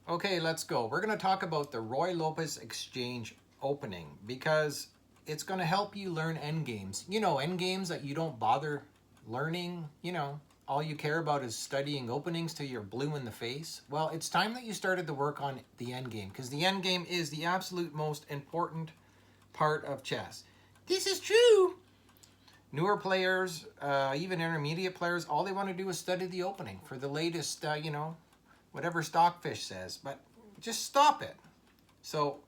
Okay, let's go. We're going to talk about the Ruy Lopez exchange opening because it's going to help you learn endgames. You know, endgames that you don't bother learning. You know, all you care about is studying openings till you're blue in the face. Well, it's time that you started to work on the endgame because the endgame is the absolute most important part of chess. This is true. Newer players, even intermediate players, all they want to do is study the opening for the latest, whatever Stockfish says, but just stop it. So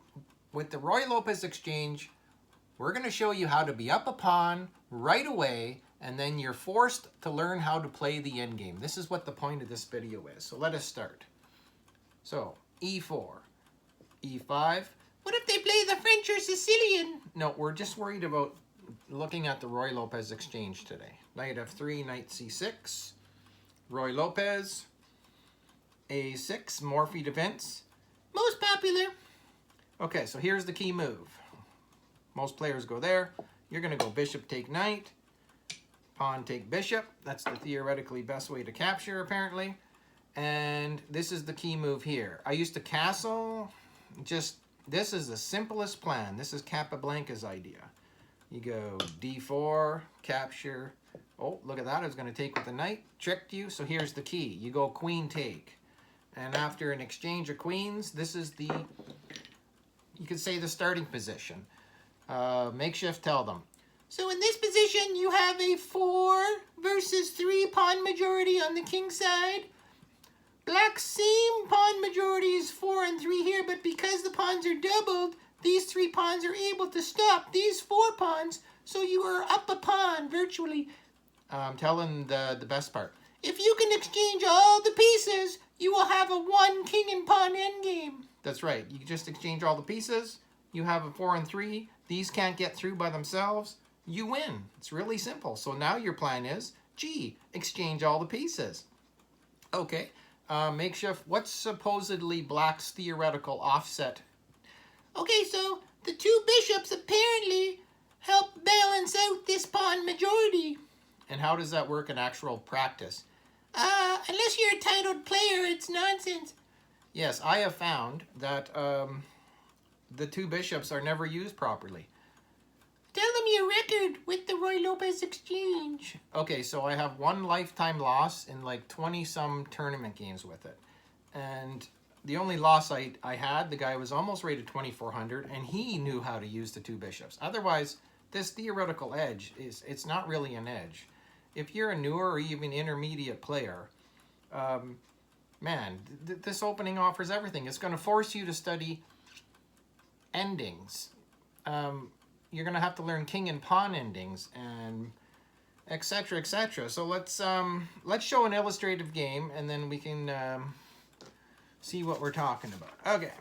with the Ruy Lopez exchange, we're going to show you how to be up a pawn right away, and then you're forced to learn how to play the endgame. This is what the point of this video is. So let us start. So e4, e5. What if they play the French or Sicilian? No, we're just worried about looking at the Ruy Lopez exchange today. Knight f3, knight c6. Ruy Lopez. A6, Morphy defense. Most popular. Okay, so here's the key move. Most players go there. You're going to go bishop take knight. Pawn take bishop. That's the theoretically best way to capture, apparently. And this is the key move here. I used to castle. This is the simplest plan. This is Capablanca's idea. You go d4, capture. Oh, look at that. I was going to take with the knight. Tricked you. So here's the key. You go queen take. And after an exchange of queens, this is the, you could say, the starting position. Makeshift tell them. So in this position, you have a 4 versus 3 pawn majority on the king side. Black's same pawn majority is 4 and 3 here, but because the pawns are doubled, these 3 pawns are able to stop these 4 pawns, so you are up a pawn virtually. I'm telling the best part. If you can exchange all the pieces, you will have a 1 king and pawn endgame. That's right. You just exchange all the pieces. You have a 4 and 3. These can't get through by themselves. You win. It's really simple. So now your plan is, gee, exchange all the pieces. Okay. Makeshift, what's supposedly Black's theoretical offset? Okay, so the 2 bishops apparently help balance out this pawn majority. And how does that work in actual practice? Unless you're a titled player, it's nonsense. Yes, I have found that the 2 bishops are never used properly. Tell them your record with the Ruy Lopez exchange. Okay, so I have 1 lifetime loss in like 20-some tournament games with it. And the only loss I had, the guy was almost rated 2400, and he knew how to use the 2 bishops. Otherwise, this theoretical edge, it's not really an edge. If you're a newer or even intermediate player, man, this opening offers everything. It's going to force you to study endings. You're going to have to learn king and pawn endings, and etc., etc. So let's show an illustrative game, and then we can see what we're talking about. Okay.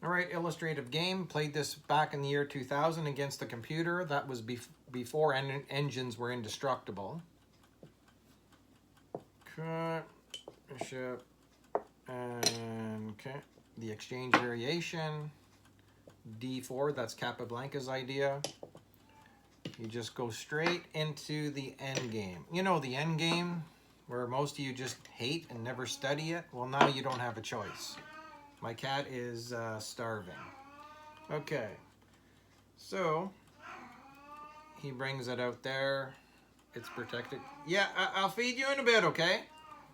All right, illustrative game. Played this back in the year 2000 against the computer. That was before engines were indestructible. Okay, bishop, and okay, the exchange variation. D4, that's Capablanca's idea. You just go straight into the endgame. You know, the endgame, where most of you just hate and never study it? Well, now you don't have a choice. My cat is starving. Okay, so he brings it out there. It's protected. Yeah, I'll feed you in a bit, okay?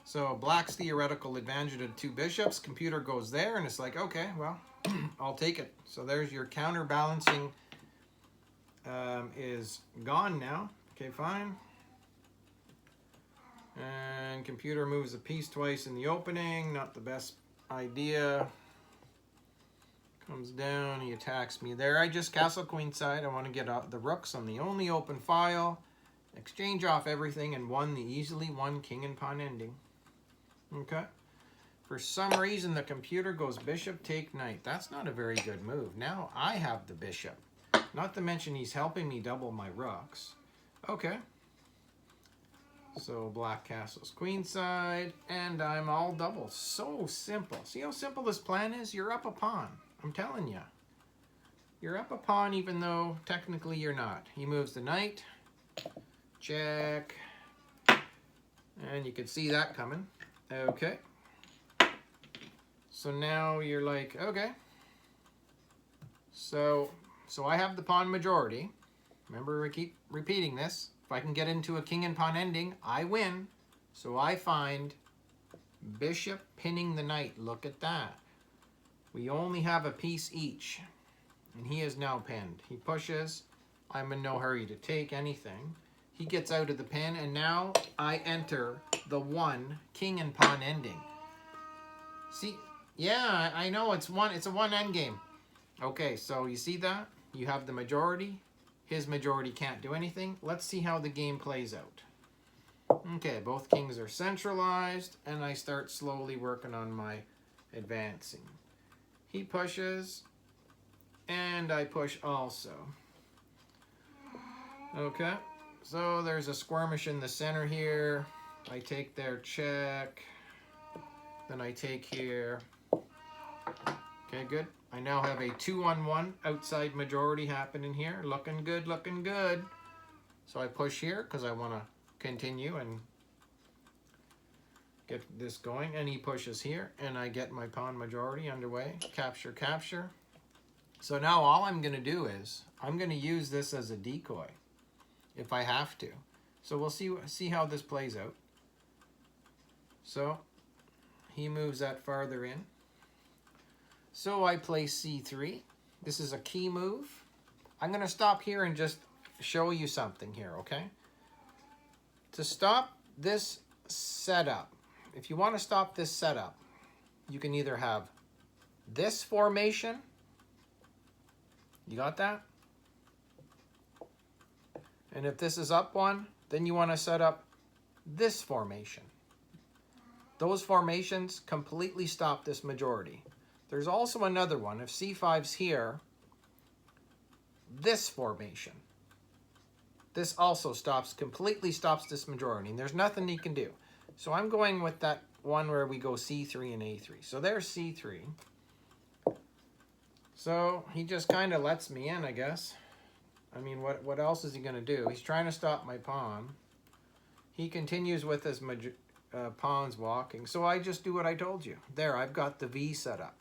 So Black's theoretical advantage of the 2 bishops. Computer goes there, and it's like, okay, well, I'll take it. So there's your counterbalancing is gone now. Okay, fine. And computer moves a piece twice in the opening. Not the best idea. Comes down, he attacks me there. I just castle queenside. I want to get out the rooks on the only open file. Exchange off everything and won the easily won king and pawn ending. Okay. For some reason, the computer goes bishop take knight. That's not a very good move. Now I have the bishop. Not to mention he's helping me double my rooks. Okay. So Black castles queenside, and I'm all double. So simple. See how simple this plan is? You're up a pawn. I'm telling you. You're up a pawn even though technically you're not. He moves the knight. Check. And you can see that coming. Okay. So now you're like, okay. So I have the pawn majority. Remember, we keep repeating this. If I can get into a king and pawn ending, I win. So I find bishop pinning the knight. Look at that. We only have a piece each. And he is now pinned. He pushes. I'm in no hurry to take anything. He gets out of the pin, and now I enter the one king and pawn ending. See, yeah, I know it's a one end game. Okay, so you see that? You have the majority. His majority can't do anything. Let's see how the game plays out. Okay, both kings are centralized, and I start slowly working on my advancing. He pushes, and I push also. Okay, so there's a skirmish in the center here. I take their check. Then I take here. Okay, good. I now have a 2-on-1 outside majority happening here. Looking good, looking good. So I push here because I want to continue and get this going. And he pushes here, and I get my pawn majority underway. Capture, capture. So now all I'm going to do is I'm going to use this as a decoy if I have to. So we'll see how this plays out. So he moves that farther in. So I play c3. This is a key move. I'm going to stop here and just show you something here, okay? To stop this setup, if you want to stop this setup, you can either have this formation. You got that? And if this is up one, then you want to set up this formation. Those formations completely stop this majority. There's also another one. If c5's here, this formation. This also completely stops this majority. And there's nothing he can do. So I'm going with that one where we go c3 and a3. So there's c3. So he just kind of lets me in, I guess. I mean, what else is he going to do? He's trying to stop my pawn. He continues with his pawns walking. So I just do what I told you. There, I've got the V set up.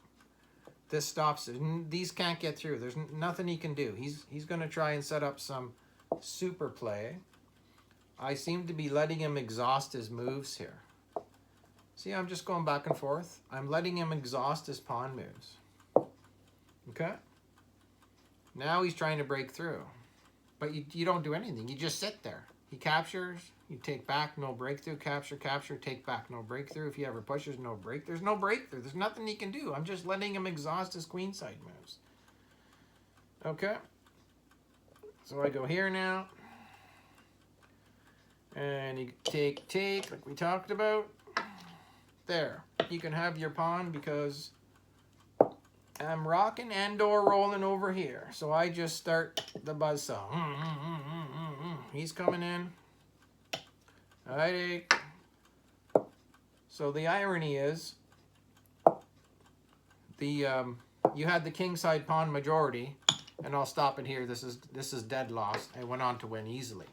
This stops it. These can't get through. There's nothing he can do. He's going to try and set up some super play. I seem to be letting him exhaust his moves here. See, I'm just going back and forth. I'm letting him exhaust his pawn moves. Okay? Now he's trying to break through. But you don't do anything. You just sit there. He captures. You take back, no breakthrough. Capture, capture, take back, no breakthrough. If he ever pushes, no break. There's no breakthrough. There's nothing he can do. I'm just letting him exhaust his queenside moves. Okay? So I go here now. And you take, like we talked about. There. You can have your pawn because I'm rocking and/or rolling over here. So I just start the buzzsaw. He's coming in. I take. So the irony is, you had the kingside pawn majority, and I'll stop it here. This is dead loss. I went on to win easily.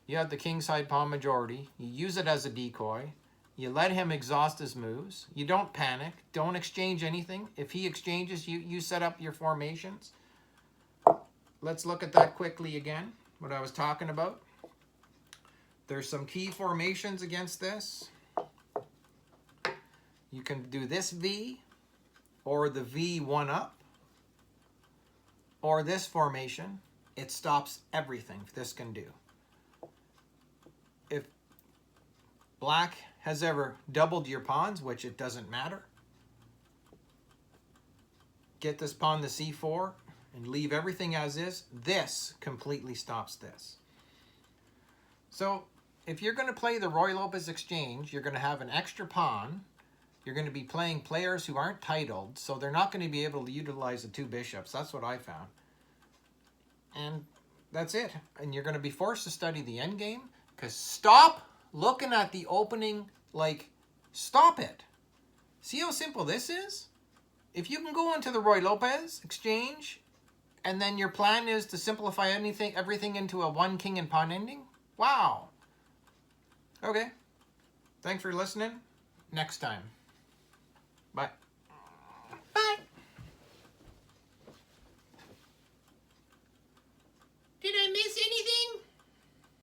You had the kingside pawn majority. You use it as a decoy. You let him exhaust his moves. You don't panic. Don't exchange anything. If he exchanges, you set up your formations. Let's look at that quickly again, what I was talking about. There's some key formations against this. You can do this V, or the V one up, or this formation. It stops everything this can do. If black has ever doubled your pawns, which it doesn't matter, get this pawn to c4 and leave everything as is. This completely stops this. So if you're going to play the Ruy Lopez exchange, you're going to have an extra pawn. You're going to be playing players who aren't titled, so they're not going to be able to utilize the two bishops. That's what I found. And that's it. And you're going to be forced to study the endgame, because stop looking at the opening, like, stop it. See how simple this is? If you can go into the Ruy Lopez exchange, and then your plan is to simplify everything into a one king and pawn ending, wow. Okay. Thanks for listening. Next time. Bye. missing